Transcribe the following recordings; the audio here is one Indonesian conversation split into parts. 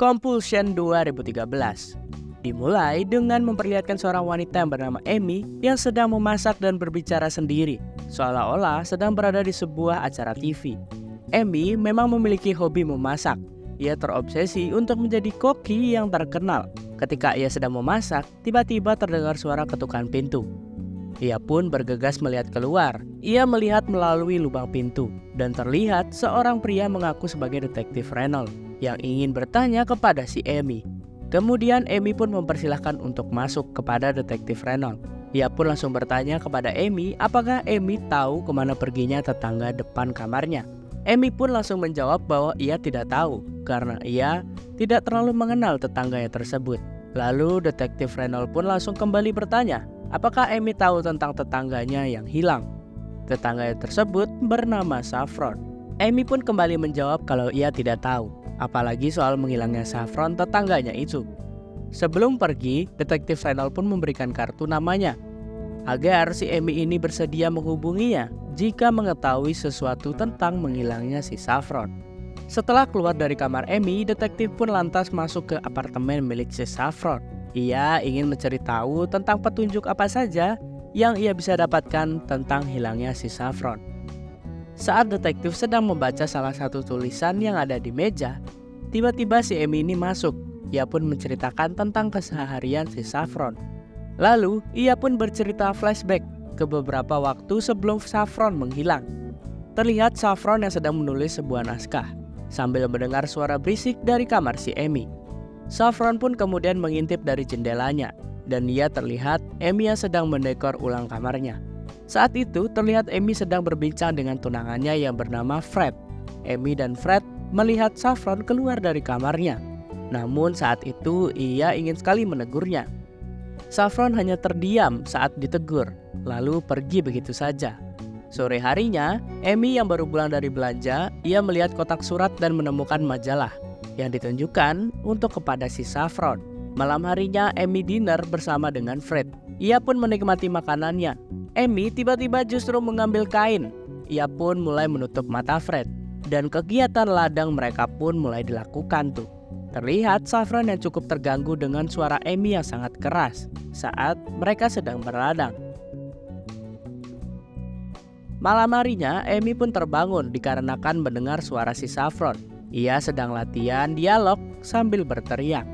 Compulsion 2013. Dimulai dengan memperlihatkan seorang wanita yang bernama Amy yang sedang memasak dan berbicara sendiri, seolah-olah sedang berada di sebuah acara TV. Amy memang memiliki hobi memasak. Ia terobsesi untuk menjadi koki yang terkenal. Ketika ia sedang memasak, tiba-tiba terdengar suara ketukan pintu. Ia pun bergegas melihat keluar. Ia melihat melalui lubang pintu dan terlihat seorang pria mengaku sebagai detektif Reynolds yang ingin bertanya kepada si Amy. Kemudian Amy pun mempersilahkan untuk masuk kepada detektif Reynolds. Ia pun langsung bertanya kepada Amy apakah Amy tahu kemana perginya tetangga depan kamarnya. Amy pun langsung menjawab bahwa ia tidak tahu karena ia tidak terlalu mengenal tetangganya tersebut. Lalu detektif Reynolds pun langsung kembali bertanya, apakah Amy tahu tentang tetangganya yang hilang? Tetangganya tersebut bernama Saffron. Amy pun kembali menjawab kalau ia tidak tahu, apalagi soal menghilangnya Saffron tetangganya itu. Sebelum pergi, detektif Reynolds pun memberikan kartu namanya agar si Amy ini bersedia menghubunginya jika mengetahui sesuatu tentang menghilangnya si Saffron. Setelah keluar dari kamar Amy, detektif pun lantas masuk ke apartemen milik si Saffron. Ia ingin mencari tahu tentang petunjuk apa saja yang ia bisa dapatkan tentang hilangnya si Saffron. Saat detektif sedang membaca salah satu tulisan yang ada di meja, tiba-tiba si Amy ini masuk. Ia pun menceritakan tentang keseharian si Saffron. Lalu, ia pun bercerita flashback ke beberapa waktu sebelum Saffron menghilang. Terlihat Saffron yang sedang menulis sebuah naskah, sambil mendengar suara berisik dari kamar si Amy. Saffron pun kemudian mengintip dari jendelanya, dan ia terlihat Amy yang sedang mendekor ulang kamarnya. Saat itu, terlihat Amy sedang berbincang dengan tunangannya yang bernama Fred. Amy dan Fred melihat Saffron keluar dari kamarnya. Namun saat itu ia ingin sekali menegurnya. Saffron hanya terdiam saat ditegur, lalu pergi begitu saja. Sore harinya, Amy yang baru pulang dari belanja, ia melihat kotak surat dan menemukan majalah yang ditunjukkan untuk kepada si Saffron. Malam harinya, Amy dinner bersama dengan Fred. Ia pun menikmati makanannya. Amy tiba-tiba justru mengambil kain. Ia pun mulai menutup mata Fred, dan kegiatan ladang mereka pun mulai dilakukan tuh. Terlihat Saffron yang cukup terganggu dengan suara Amy yang sangat keras saat mereka sedang berladang. Malam harinya, Amy pun terbangun dikarenakan mendengar suara si Saffron. Ia sedang latihan dialog sambil berteriak.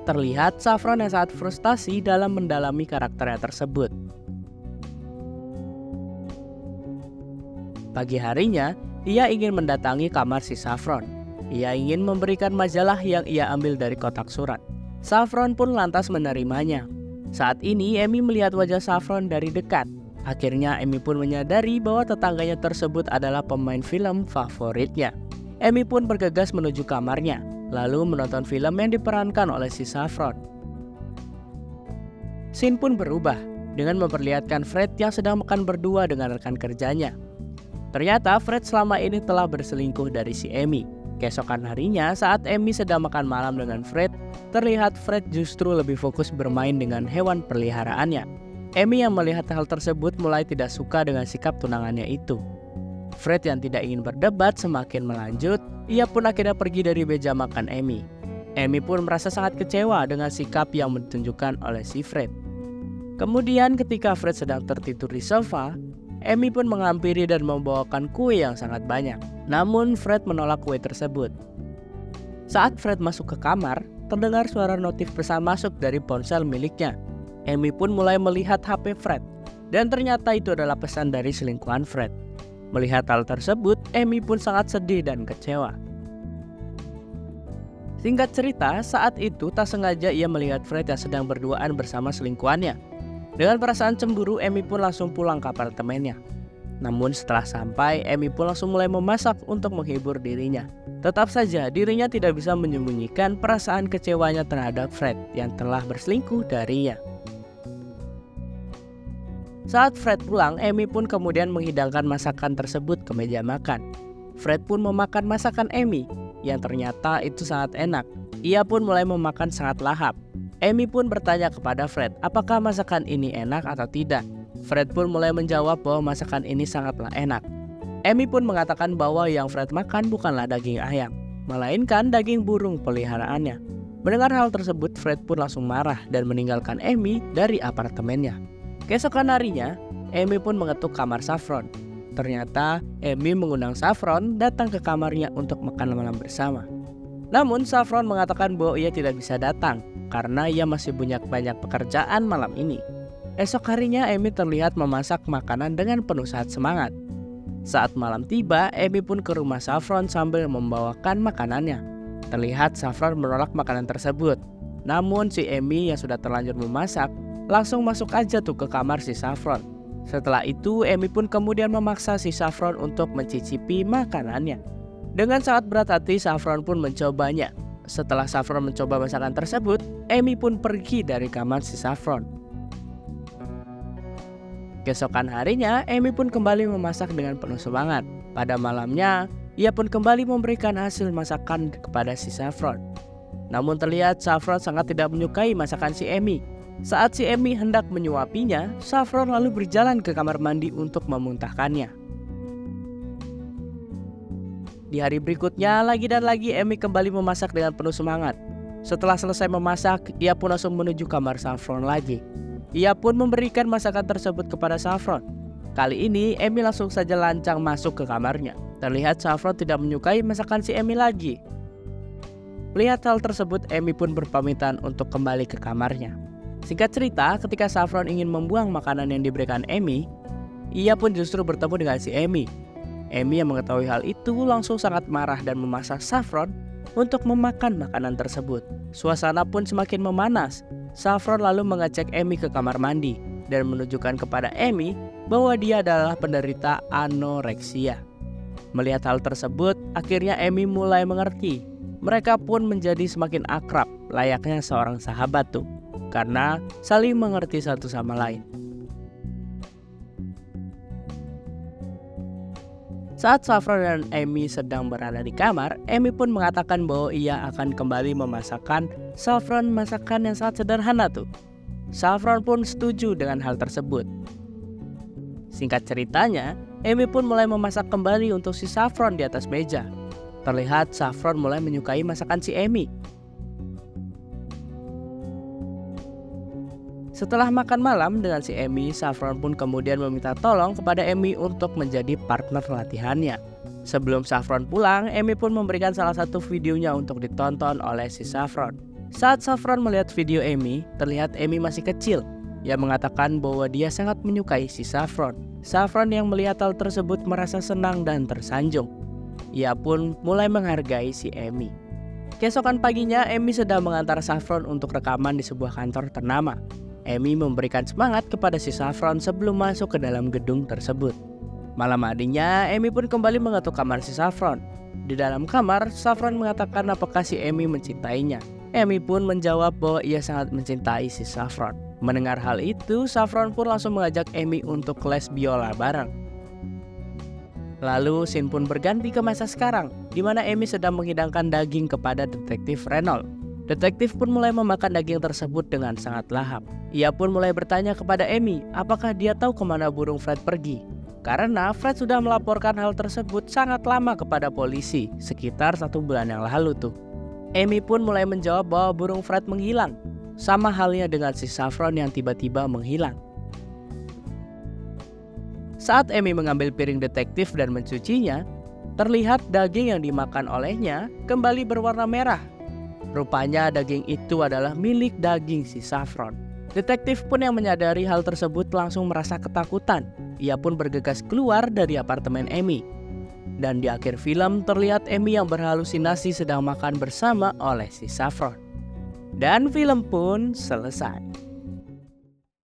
Terlihat Saffron yang sangat frustasi dalam mendalami karakternya tersebut. Pagi harinya, ia ingin mendatangi kamar si Saffron. Ia ingin memberikan majalah yang ia ambil dari kotak surat. Saffron pun lantas menerimanya. Saat ini Amy melihat wajah Saffron dari dekat. Akhirnya Amy pun menyadari bahwa tetangganya tersebut adalah pemain film favoritnya. Amy pun bergegas menuju kamarnya, lalu menonton film yang diperankan oleh si Saffron. Scene pun berubah dengan memperlihatkan Fred yang sedang makan berdua dengan rekan kerjanya. Ternyata Fred selama ini telah berselingkuh dari si Amy. Keesokan harinya saat Amy sedang makan malam dengan Fred, terlihat Fred justru lebih fokus bermain dengan hewan peliharaannya. Amy yang melihat hal tersebut mulai tidak suka dengan sikap tunangannya itu. Fred yang tidak ingin berdebat semakin melanjut, ia pun akhirnya pergi dari meja makan Amy. Amy pun merasa sangat kecewa dengan sikap yang ditunjukkan oleh si Fred. Kemudian ketika Fred sedang tertidur di sofa, Amy pun menghampiri dan membawakan kue yang sangat banyak. Namun Fred menolak kue tersebut. Saat Fred masuk ke kamar, terdengar suara notif pesan masuk dari ponsel miliknya. Amy pun mulai melihat HP Fred, dan ternyata itu adalah pesan dari selingkuhan Fred. Melihat hal tersebut, Amy pun sangat sedih dan kecewa. Singkat cerita, saat itu tak sengaja ia melihat Fred yang sedang berduaan bersama selingkuhannya. Dengan perasaan cemburu, Amy pun langsung pulang ke apartemennya. Namun setelah sampai, Amy pun langsung mulai memasak untuk menghibur dirinya. Tetap saja, dirinya tidak bisa menyembunyikan perasaan kecewanya terhadap Fred yang telah berselingkuh darinya. Saat Fred pulang, Amy pun kemudian menghidangkan masakan tersebut ke meja makan. Fred pun memakan masakan Amy, yang ternyata itu sangat enak. Ia pun mulai memakan sangat lahap. Amy pun bertanya kepada Fred, apakah masakan ini enak atau tidak? Fred pun mulai menjawab bahwa masakan ini sangatlah enak. Amy pun mengatakan bahwa yang Fred makan bukanlah daging ayam, melainkan daging burung peliharaannya. Mendengar hal tersebut, Fred pun langsung marah dan meninggalkan Amy dari apartemennya. Keesokan harinya, Amy pun mengetuk kamar Saffron. Ternyata Amy mengundang Saffron datang ke kamarnya untuk makan malam bersama. Namun Saffron mengatakan bahwa ia tidak bisa datang karena ia masih punya banyak pekerjaan malam ini. Esok harinya Amy terlihat memasak makanan dengan penuh semangat. Saat malam tiba, Amy pun ke rumah Saffron sambil membawakan makanannya. Terlihat Saffron menolak makanan tersebut. Namun si Amy yang sudah terlanjur memasak langsung masuk aja tuh ke kamar si Saffron. Setelah itu Amy pun kemudian memaksa si Saffron untuk mencicipi makanannya. Dengan sangat berat hati Saffron pun mencobanya. Setelah Saffron mencoba masakan tersebut, Amy pun pergi dari kamar si Saffron. Keesokan harinya, Amy pun kembali memasak dengan penuh semangat. Pada malamnya, ia pun kembali memberikan hasil masakan kepada si Saffron. Namun terlihat Saffron sangat tidak menyukai masakan si Amy. Saat si Amy hendak menyuapinya, Saffron lalu berjalan ke kamar mandi untuk memuntahkannya. Di hari berikutnya, lagi dan lagi Amy kembali memasak dengan penuh semangat. Setelah selesai memasak, ia pun langsung menuju kamar Saffron lagi. Ia pun memberikan masakan tersebut kepada Saffron. Kali ini Amy langsung saja lancang masuk ke kamarnya. Terlihat Saffron tidak menyukai masakan si Amy lagi. Melihat hal tersebut, Amy pun berpamitan untuk kembali ke kamarnya. Singkat cerita, ketika Saffron ingin membuang makanan yang diberikan Amy, ia pun justru bertemu dengan si Amy. Amy yang mengetahui hal itu langsung sangat marah dan memaksa Saffron untuk memakan makanan tersebut. Suasana pun semakin memanas. Saffron lalu mengecek Amy ke kamar mandi dan menunjukkan kepada Amy bahwa dia adalah penderita anoreksia. Melihat hal tersebut, akhirnya Amy mulai mengerti. Mereka pun menjadi semakin akrab, layaknya seorang sahabat tuh, karena saling mengerti satu sama lain. Saat Saffron dan Amy sedang berada di kamar, Amy pun mengatakan bahwa ia akan kembali memasakkan Saffron masakan yang sangat sederhana tuh. Saffron pun setuju dengan hal tersebut. Singkat ceritanya, Amy pun mulai memasak kembali untuk si Saffron di atas meja. Terlihat Saffron mulai menyukai masakan si Amy. Setelah makan malam dengan si Amy, Saffron pun kemudian meminta tolong kepada Amy untuk menjadi partner latihannya. Sebelum Saffron pulang, Amy pun memberikan salah satu videonya untuk ditonton oleh si Saffron. Saat Saffron melihat video Amy, terlihat Amy masih kecil. Ia mengatakan bahwa dia sangat menyukai si Saffron. Saffron yang melihat hal tersebut merasa senang dan tersanjung. Ia pun mulai menghargai si Amy. Keesokan paginya, Amy sedang mengantar Saffron untuk rekaman di sebuah kantor ternama. Amy memberikan semangat kepada si Saffron sebelum masuk ke dalam gedung tersebut. Malam harinya, Amy pun kembali mengetuk kamar si Saffron. Di dalam kamar, Saffron mengatakan apakah si Amy mencintainya. Amy pun menjawab bahwa ia sangat mencintai si Saffron. Mendengar hal itu, Saffron pun langsung mengajak Amy untuk les biola bareng. Lalu scene pun berganti ke masa sekarang, di mana Amy sedang menghidangkan daging kepada detektif Reynolds. Detektif pun mulai memakan daging tersebut dengan sangat lahap. Ia pun mulai bertanya kepada Amy apakah dia tahu kemana burung Fred pergi. Karena Fred sudah melaporkan hal tersebut sangat lama kepada polisi, sekitar 1 bulan yang lalu tuh. Amy pun mulai menjawab bahwa burung Fred menghilang, sama halnya dengan si Saffron yang tiba-tiba menghilang. Saat Amy mengambil piring detektif dan mencucinya, terlihat daging yang dimakan olehnya kembali berwarna merah. Rupanya daging itu adalah milik daging si Saffron. Detektif pun yang menyadari hal tersebut langsung merasa ketakutan. Ia pun bergegas keluar dari apartemen Amy. Dan di akhir film terlihat Amy yang berhalusinasi sedang makan bersama oleh si Saffron. Dan film pun selesai.